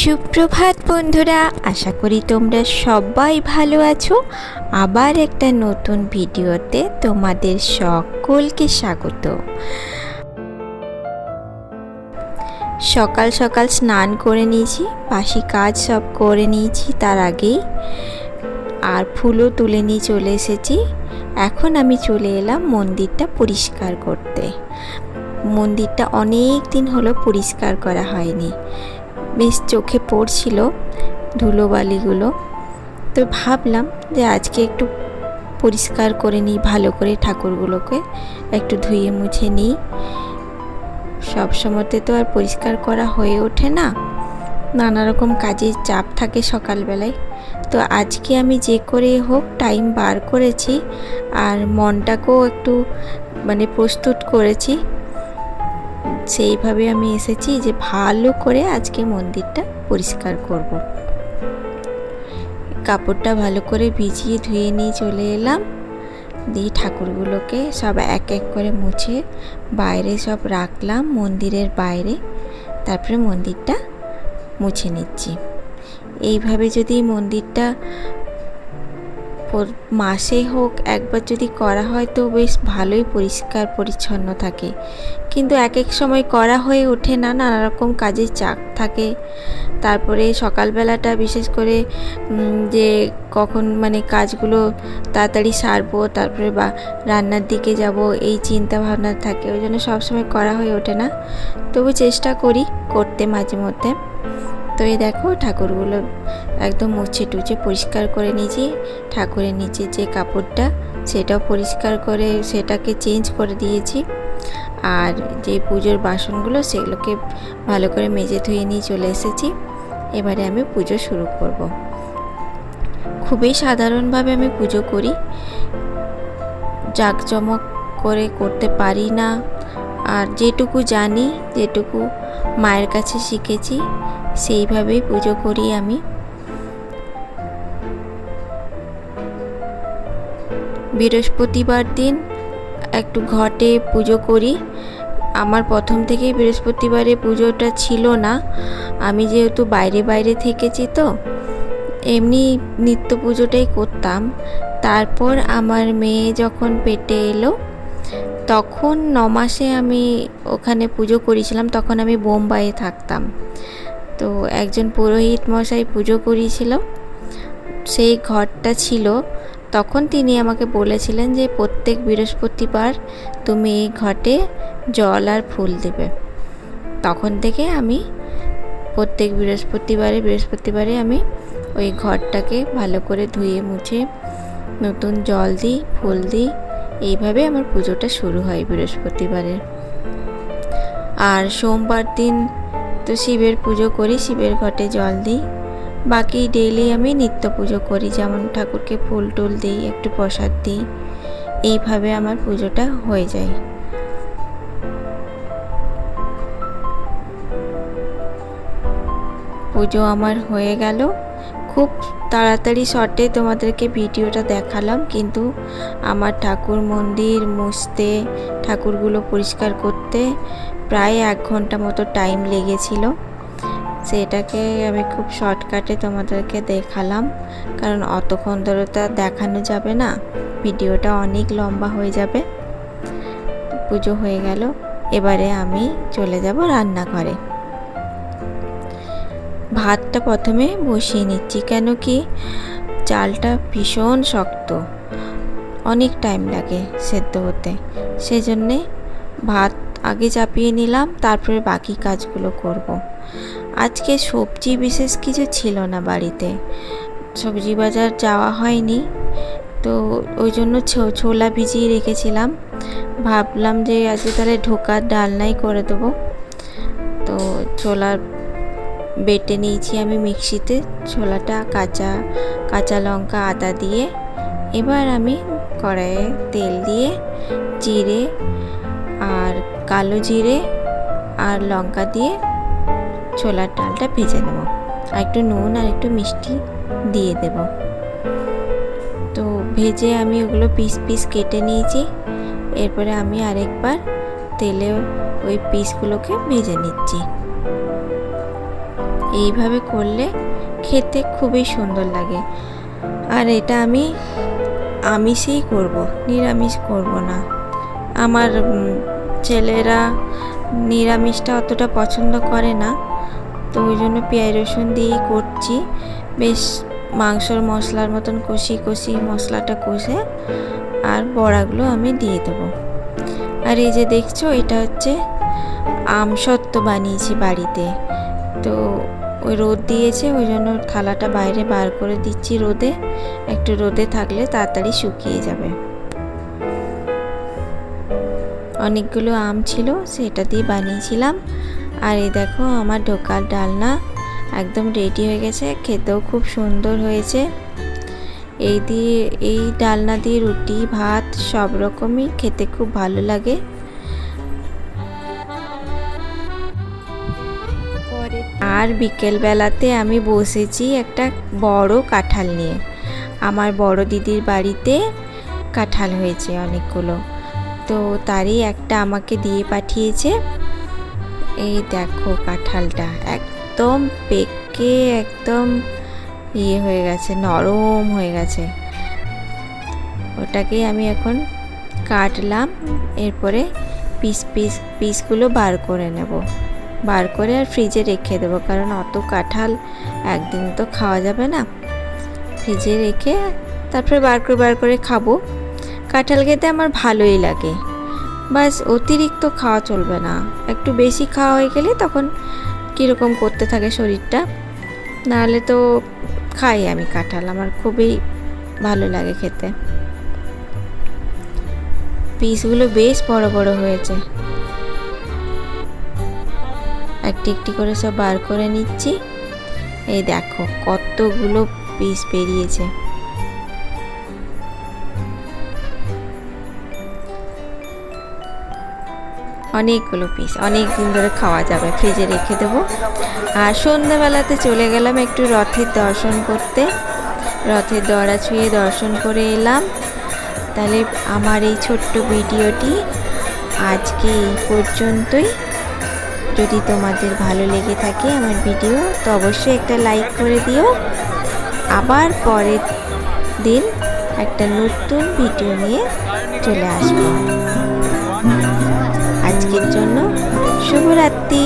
সুপ্রভাত বন্ধুরা, আশা করি তোমরা সবাই ভালো আছো। আবার একটা নতুন ভিডিওতে তোমাদের সকলকে স্বাগত। সকাল সকাল স্নান করে নিয়েছি, বাসি কাজ সব করে নিয়েছি তার আগেই, আর ফুলও তুলে নিয়ে চলে এসেছি। এখন আমি চলে এলাম মন্দিরটা পরিষ্কার করতে। মন্দিরটা অনেক দিন হলো পরিষ্কার করা হয়নি, বেশ চোখে পড়ছিল ধুলোবালিগুলো। তো ভাবলাম যে আজকে একটু পরিষ্কার করে নিই, ভালো করে ঠাকুরগুলোকে একটু ধুয়ে মুছে নিই। সব সময়তে তো আর পরিষ্কার করা হয়ে ওঠে না, নানা রকম কাজের চাপ থাকে সকালবেলায়। তো আজকে আমি যে করে হোক টাইম বার করেছি, আর মনটাকেও একটু প্রস্তুত করেছি। সেইভাবে আমি এসেছি যে ভালো করে আজকে মন্দিরটা পরিষ্কার করব। কাপড়টা ভালো করে ভিজিয়ে ধুয়ে নিয়ে চলে এলাম, দিয়ে ঠাকুরগুলোকে সব এক এক করে মুছে বাইরে সব রাখলাম, মন্দিরের বাইরে। তারপরে মন্দিরটা মুছে নিচ্ছি। এইভাবে যদি মন্দিরটা মাসে হোক একবার যদি করা হয় তো বেশ ভালোই পরিষ্কার পরিচ্ছন্ন থাকে, কিন্তু এক এক সময় করা হয়ে ওঠে না, নানা রকম কাজের চাপ থাকে। তারপরে সকালবেলাটা বিশেষ করে যে কখন কাজগুলো তাড়াতাড়ি সারবো, তারপরে বা রান্নার দিকে যাব, এই চিন্তা ভাবনা থাকে, ওই জন্য সবসময় করা হয়ে ওঠে না। তবু চেষ্টা করি করতে মাঝে মধ্যে। তো এই দেখো ঠাকুরগুলো একদম মুছে টুছে পরিষ্কার করে নিয়েছি। ঠাকুরের নিচে যে কাপড়টা সেটাও পরিষ্কার করে সেটাকে চেঞ্জ করে দিয়েছি, আর যে পুজোর বাসনগুলো সেগুলোকে ভালো করে মেজে ধুয়ে নিয়ে চলে এসেছি। এবারে আমি পুজো শুরু করব। খুবই সাধারণভাবে আমি পুজো করি, জাঁকজমক করে করতে পারি না, আর যেটুকু জানি, যেটুকু মায়ের কাছে শিখেছি সেইভাবেই পুজো করি আমি। বৃহস্পতিবার দিন একটু ঘটে পুজো করি। আমার প্রথম থেকেই বৃহস্পতিবারে পুজোটা ছিল না, আমি যেহেতু বাইরে থেকেছি তো এমনি নিত্য পুজোটাই করতাম। তারপর আমার মেয়ে যখন পেটে এলো তখন 9 মাসে আমি ওখানে পুজো করেছিলাম, তখন আমি বোম্বাইয়ে থাকতাম। তো একজন পুরোহিত মশাই পুজো করিয়েছিল, সেই ঘরটা ছিল। তখন তিনি আমাকে বলেছিলেন যে প্রত্যেক বৃহস্পতিবার তুমি এই ঘটে জল আর ফুল দেবে। তখন থেকে আমি প্রত্যেক বৃহস্পতিবারে আমি ওই ঘরটাকে ভালো করে ধুয়ে মুছে নতুন জল দিই, ফুল দিই। এইভাবে আমার পুজোটা শুরু হয় বৃহস্পতিবারের। আর সোমবার দিন তো শিবের পুজো করি, শিবের ঘটে জল দিই। বাকি ডেইলি আমি নিত্য পুজো করি, যেমন ঠাকুরকে ফুল টুল দিই, একটু প্রসাদ দিই। এইভাবে আমার পুজোটা হয়ে যায়। পুজো আমার হয়ে গেল। খুব তাড়াতাড়ি শর্টে তোমাদেরকে ভিডিওটা দেখালাম, কিন্তু আমার ঠাকুর মন্দির মুছতে, ঠাকুরগুলো পরিষ্কার করতে প্রায় 1 ঘন্টা মতো টাইম লেগেছিল। সেটাকে আমি খুব শর্টকাটে তোমাদেরকে দেখালাম, কারণ অতক্ষণ ধরে তো দেখানো যাবে না, ভিডিওটা অনেক লম্বা হয়ে যাবে। পুজো হয়ে গেল, এবারে আমি চলে যাব রান্নাঘরে। ভাতটা প্রথমে বসিয়ে নিচ্ছি, কেন কি চালটা ভীষণ শক্ত, অনেক টাইম লাগে সেদ্ধ হতে। সেজন্যে ভাত আগে চাপিয়ে নিলাম, তারপরে বাকি কাজগুলো করব। আজকে সবজি বিশেষ কিছু ছিল না বাড়িতে, সবজি বাজার যাওয়া হয়নি, তো ওই জন্য ছোলা ভিজিয়ে রেখেছিলাম। ভাবলাম যে আজকে তাহলে ঢোকার ডালনাই করে দেবো। তো ছোলা বেটে নিয়েছি আমি মিক্সিতে, ছোলাটা কাঁচা লঙ্কা আদা দিয়ে। এবার আমি কড়াইয়ে তেল দিয়ে জিরে আর কালো জিরে আর লঙ্কা দিয়ে ছোলার ডালটা ভেজে নেব, আর একটু নুন আর একটু মিষ্টি দিয়ে দেব। তো ভেজে আমি ওগুলো পিস কেটে নিয়েছি। এরপরে আমি আরেকবার তেলে ওই পিসগুলোকে ভেজে নিচ্ছি। এইভাবে করলে খেতে খুবই সুন্দর লাগে। আর এটা আমি আমিষেই করব, নিরামিষ করব না। আমার ছেলেরা নিরামিষটা অতটা পছন্দ করে না, তো ওই জন্য পেঁয়াজ রসুন দিয়েই করছি। বেশ মাংসর মশলার মতন কষি মশলাটা কষে আর বড়াগুলো আমি দিয়ে দেবো। আর এই যে দেখছো, এটা হচ্ছে আমসত্ত্ব বানিয়েছি বাড়িতে। তো ওই রোদ দিয়েছে, ওই জন্য থালাটা বাইরে বার করে দিচ্ছি রোদে। একটু রোদে থাকলে তাড়াতাড়ি শুকিয়ে যাবে। অনেকগুলো আম ছিল, সেটা দিয়ে বানিয়েছিলাম। আর এই দেখো আমার ঢোকার ডালনা একদম রেডি হয়ে গেছে, খেতেও খুব সুন্দর হয়েছে। এই ডালনা দিয়ে রুটি ভাত সব রকমই খেতে খুব ভালো লাগে। আর বিকেল বেলাতে আমি বসেছি একটা বড় কাঁঠাল নিয়ে। আমার বড় দিদির বাড়িতে কাঁঠাল হয়েছে অনেকগুলো, তো তারই একটা আমাকে দিয়ে পাঠিয়েছে। এই দেখো কাঁঠালটা একদম পেকে একদম হয়ে গেছে, নরম হয়ে গেছে। ওটাকেই আমি এখন কাটলাম, এরপরে পিসগুলো বার করে নেব। বার করে আর ফ্রিজে রেখে দেবো, কারণ অত কাঁঠাল একদিন তো খাওয়া যাবে না। ফ্রিজে রেখে তারপরে বার করে খাবো। কাঁঠাল খেতে আমার ভালোই লাগে, বাস অতিরিক্ত খাওয়া চলবে না। একটু বেশি খাওয়া হয়ে গেলে তখন কীরকম করতে থাকে শরীরটা। নাহলে তো খাই আমি কাঁঠাল, আমার খুবই ভালো লাগে খেতে। পিসগুলো বেশ বড় বড় হয়েছে। একটি করে সব বার করে নিচ্ছি। এই দেখো কতগুলো পিস বেরিয়েছে। অনেকগুলো পিস, অনেক দিন ধরে খাওয়া যাবে। ফ্রিজে রেখে দেবো। আর সন্ধ্যাবেলাতে চলে গেলাম একটু রথের দর্শন করতে। রথের দড়া ছুঁয়ে দর্শন করে এলাম। তাহলে আমার এই ছোট্ট ভিডিওটি আজকে এই পর্যন্তই। যদি তোমাদের ভালো লেগে থাকে আমার ভিডিও, তো অবশ্যই একটা লাইক করে দিও। আবার পরের দিন একটা নতুন ভিডিও নিয়ে চলে আসবো। আজকের জন্য শুভরাত্রি।